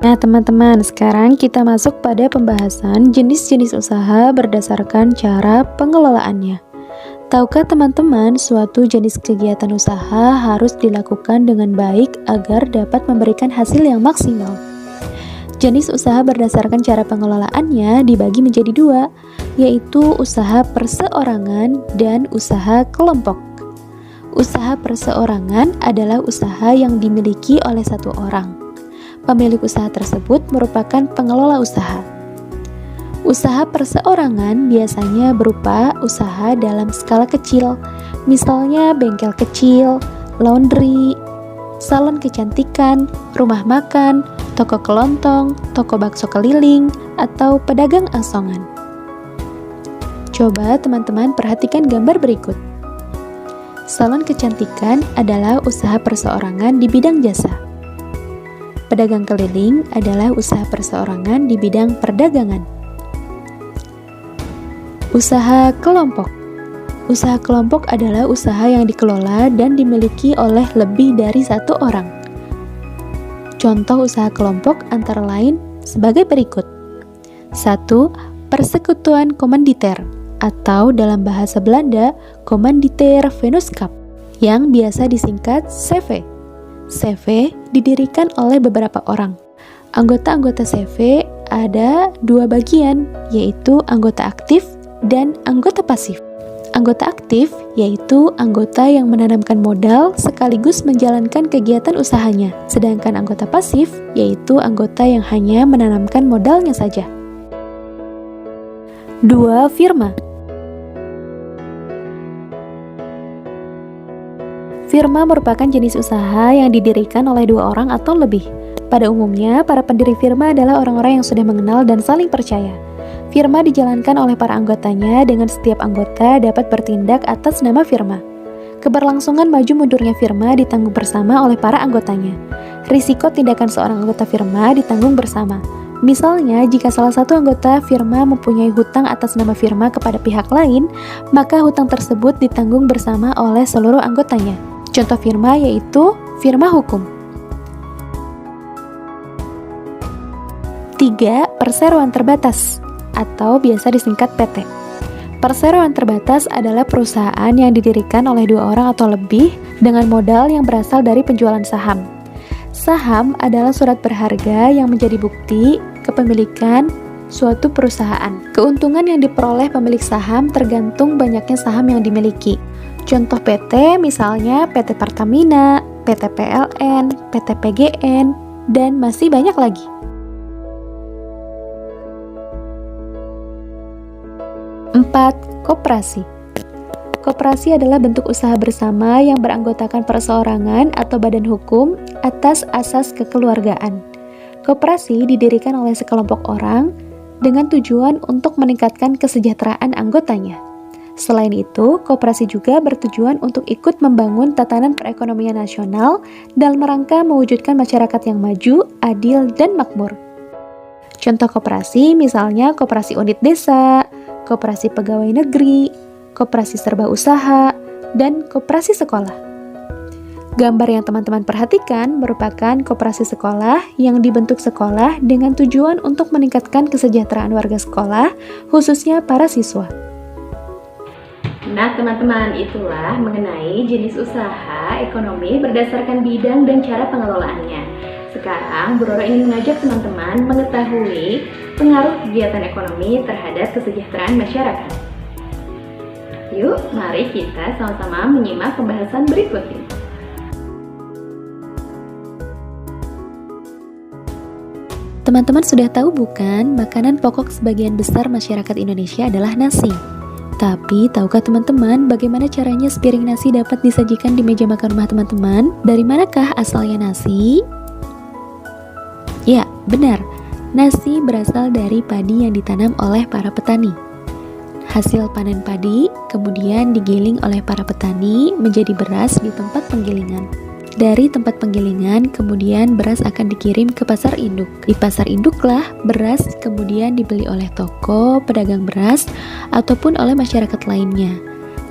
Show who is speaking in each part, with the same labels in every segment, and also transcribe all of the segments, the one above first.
Speaker 1: Nah teman-teman, sekarang kita masuk pada pembahasan jenis-jenis usaha berdasarkan cara pengelolaannya. Tahukah teman-teman, suatu jenis kegiatan usaha harus dilakukan dengan baik agar dapat memberikan hasil yang maksimal. Jenis usaha berdasarkan cara pengelolaannya dibagi menjadi dua, yaitu usaha perseorangan dan usaha kelompok. Usaha perseorangan adalah usaha yang dimiliki oleh satu orang. Pemilik usaha tersebut merupakan pengelola usaha. Usaha perseorangan biasanya berupa usaha dalam skala kecil, misalnya bengkel kecil, laundry, salon kecantikan, rumah makan, toko kelontong, toko bakso keliling, atau pedagang asongan. Coba teman-teman perhatikan gambar berikut. Salon kecantikan adalah usaha perseorangan di bidang jasa. Pedagang keliling adalah usaha perseorangan di bidang perdagangan. Usaha kelompok. Usaha kelompok adalah usaha yang dikelola dan dimiliki oleh lebih dari satu orang. Contoh usaha kelompok antara lain sebagai berikut. 1. Persekutuan komanditer atau dalam bahasa Belanda Komanditer Vennootschap yang biasa disingkat CV. CV didirikan oleh beberapa orang. Anggota-anggota CV ada dua bagian, yaitu anggota aktif dan anggota pasif. Anggota aktif yaitu anggota yang menanamkan modal sekaligus menjalankan kegiatan usahanya, sedangkan anggota pasif yaitu anggota yang hanya menanamkan modalnya saja. 2. Firma. Firma merupakan jenis usaha yang didirikan oleh dua orang atau lebih. Pada umumnya, para pendiri firma adalah orang-orang yang sudah mengenal dan saling percaya. Firma dijalankan oleh para anggotanya dengan setiap anggota dapat bertindak atas nama firma. Keberlangsungan maju mundurnya firma ditanggung bersama oleh para anggotanya. Risiko tindakan seorang anggota firma ditanggung bersama. Misalnya, jika salah satu anggota firma mempunyai hutang atas nama firma kepada pihak lain, maka hutang tersebut ditanggung bersama oleh seluruh anggotanya. Contoh firma yaitu firma hukum. 3. Perseroan terbatas atau biasa disingkat PT. Perseroan terbatas adalah perusahaan yang didirikan oleh dua orang atau lebih dengan modal yang berasal dari penjualan saham. Saham adalah surat berharga yang menjadi bukti kepemilikan suatu perusahaan. Keuntungan yang diperoleh pemilik saham tergantung banyaknya saham yang dimiliki. Contoh PT misalnya PT Pertamina, PT PLN, PT PGN, dan masih banyak lagi. 4. Koperasi. Koperasi adalah bentuk usaha bersama yang beranggotakan perseorangan atau badan hukum atas asas kekeluargaan. Koperasi didirikan oleh sekelompok orang dengan tujuan untuk meningkatkan kesejahteraan anggotanya. Selain itu, koperasi juga bertujuan untuk ikut membangun tatanan perekonomian nasional dalam rangka mewujudkan masyarakat yang maju, adil, dan makmur. Contoh koperasi misalnya koperasi unit desa, koperasi pegawai negeri, koperasi serba usaha, dan koperasi sekolah. Gambar yang teman-teman perhatikan merupakan koperasi sekolah yang dibentuk sekolah dengan tujuan untuk meningkatkan kesejahteraan warga sekolah, khususnya para siswa.
Speaker 2: Nah teman-teman, itulah mengenai jenis usaha ekonomi berdasarkan bidang dan cara pengelolaannya. Sekarang Bu Roro ingin mengajak teman-teman mengetahui pengaruh kegiatan ekonomi terhadap kesejahteraan masyarakat. Yuk, mari kita sama-sama menyimak pembahasan berikut ini.
Speaker 1: Teman-teman sudah tahu bukan, makanan pokok sebagian besar masyarakat Indonesia adalah nasi. Tapi, tahukah teman-teman bagaimana caranya sepiring nasi dapat disajikan di meja makan rumah teman-teman? Dari manakah asalnya nasi? Ya, benar. Nasi berasal dari padi yang ditanam oleh para petani. Hasil panen padi kemudian digiling oleh para petani menjadi beras di tempat penggilingan. Dari tempat penggilingan, kemudian beras akan dikirim ke pasar induk. Di pasar induklah beras kemudian dibeli oleh toko, pedagang beras, ataupun oleh masyarakat lainnya.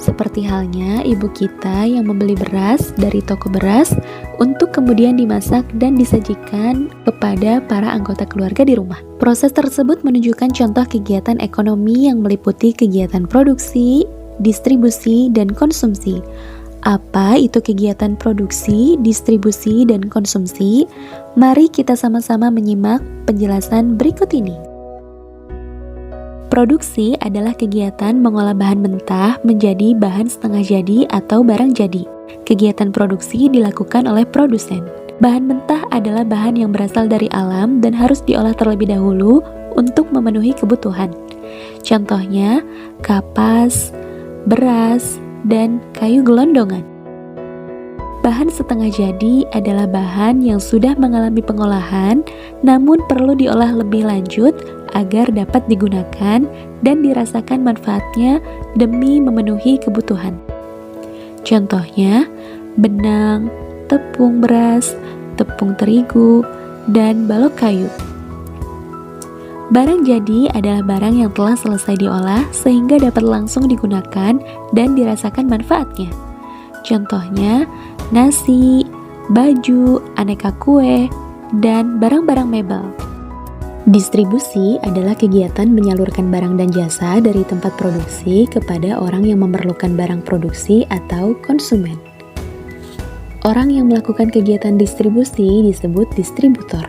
Speaker 1: Seperti halnya ibu kita yang membeli beras dari toko beras untuk kemudian dimasak dan disajikan kepada para anggota keluarga di rumah. Proses tersebut menunjukkan contoh kegiatan ekonomi yang meliputi kegiatan produksi, distribusi, dan konsumsi. Apa itu kegiatan produksi, distribusi, dan konsumsi? Mari kita sama-sama menyimak penjelasan berikut ini. Produksi adalah kegiatan mengolah bahan mentah menjadi bahan setengah jadi atau barang jadi. Kegiatan produksi dilakukan oleh produsen. Bahan mentah adalah bahan yang berasal dari alam dan harus diolah terlebih dahulu untuk memenuhi kebutuhan. Contohnya, kapas, beras, dan kayu gelondongan. Bahan setengah jadi adalah bahan yang sudah mengalami pengolahan namun perlu diolah lebih lanjut agar dapat digunakan dan dirasakan manfaatnya demi memenuhi kebutuhan. Contohnya, benang, tepung beras, tepung terigu, dan balok kayu. Barang jadi adalah barang yang telah selesai diolah sehingga dapat langsung digunakan dan dirasakan manfaatnya. Contohnya, nasi, baju, aneka kue, dan barang-barang mebel. Distribusi adalah kegiatan menyalurkan barang dan jasa dari tempat produksi kepada orang yang memerlukan barang produksi atau konsumen. Orang yang melakukan kegiatan distribusi disebut distributor.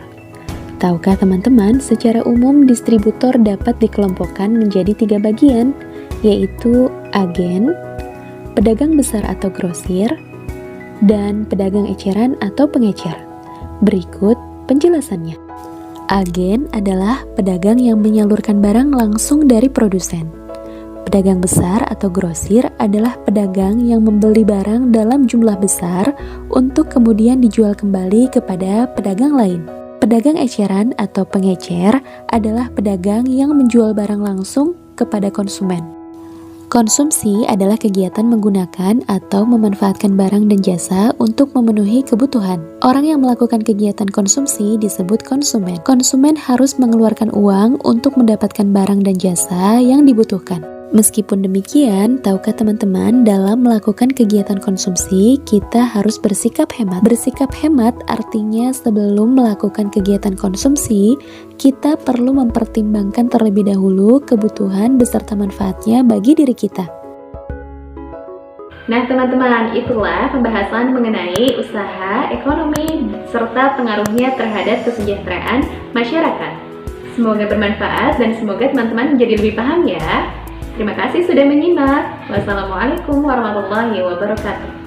Speaker 1: Tahukah teman-teman, secara umum distributor dapat dikelompokkan menjadi 3 bagian, yaitu agen, pedagang besar atau grosir, dan pedagang eceran atau pengecer. Berikut penjelasannya. Agen adalah pedagang yang menyalurkan barang langsung dari produsen. Pedagang besar atau grosir adalah pedagang yang membeli barang dalam jumlah besar untuk kemudian dijual kembali kepada pedagang lain. Pedagang eceran atau pengecer adalah pedagang yang menjual barang langsung kepada konsumen. Konsumsi adalah kegiatan menggunakan atau memanfaatkan barang dan jasa untuk memenuhi kebutuhan. Orang yang melakukan kegiatan konsumsi disebut konsumen. Konsumen harus mengeluarkan uang untuk mendapatkan barang dan jasa yang dibutuhkan. Meskipun demikian, tahukah teman-teman, dalam melakukan kegiatan konsumsi, kita harus bersikap hemat. Bersikap hemat artinya sebelum melakukan kegiatan konsumsi, kita perlu mempertimbangkan terlebih dahulu kebutuhan beserta manfaatnya bagi diri kita.
Speaker 2: Nah teman-teman, itulah pembahasan mengenai usaha, ekonomi, serta pengaruhnya terhadap kesejahteraan masyarakat. Semoga bermanfaat dan semoga teman-teman menjadi lebih paham ya. Terima kasih sudah menyimak. Wassalamualaikum warahmatullahi wabarakatuh.